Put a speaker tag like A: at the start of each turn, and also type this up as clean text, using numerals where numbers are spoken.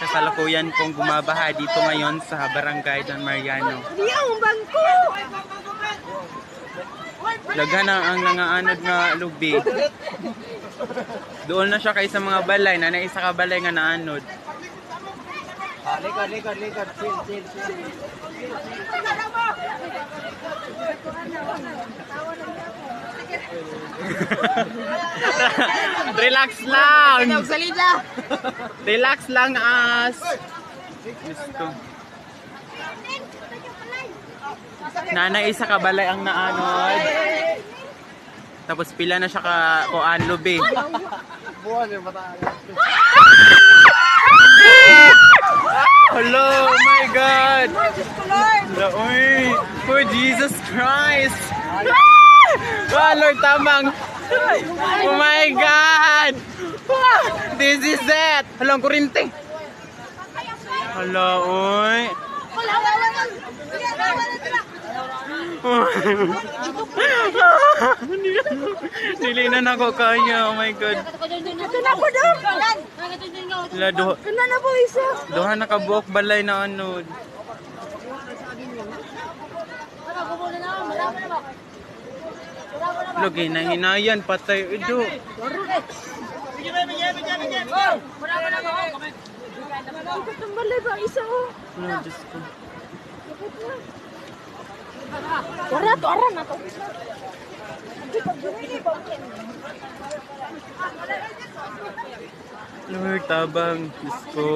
A: kasalukuyan pong bumabaha dito ngayon sa Barangay Don Mariano.
B: Di ang bangko!
A: Daghan na ang nangaanod nga lubi. Doon na siya kaysa mga balay, na isa ka balay nga naanod.
C: Likod. Chill.
A: Relax lang!
B: Salida!
A: Relax lang as! Gusto. Nanay isa ka balay ang naanod. Tapos pila na siya ka kuan lubi.
C: Buwan yung bataan.
A: Hello, oh my God! Uy! Oh, Jesus Christ! Ah, Lord, tamang! Oh my God! This is it! Hello, ang kurinte! Hello, uy! Dili na ako kaya, oh my God.
B: Ito na po daw! Kana na po isa!
A: Doha nakabuok balay na ano. Lagi na hinayan, patay. Ido.
B: Itong balay ba? Isa oh!
A: Ano, Diyos ko.
B: Wala to, aran na to.
A: Lord, tabang. Diyos ko.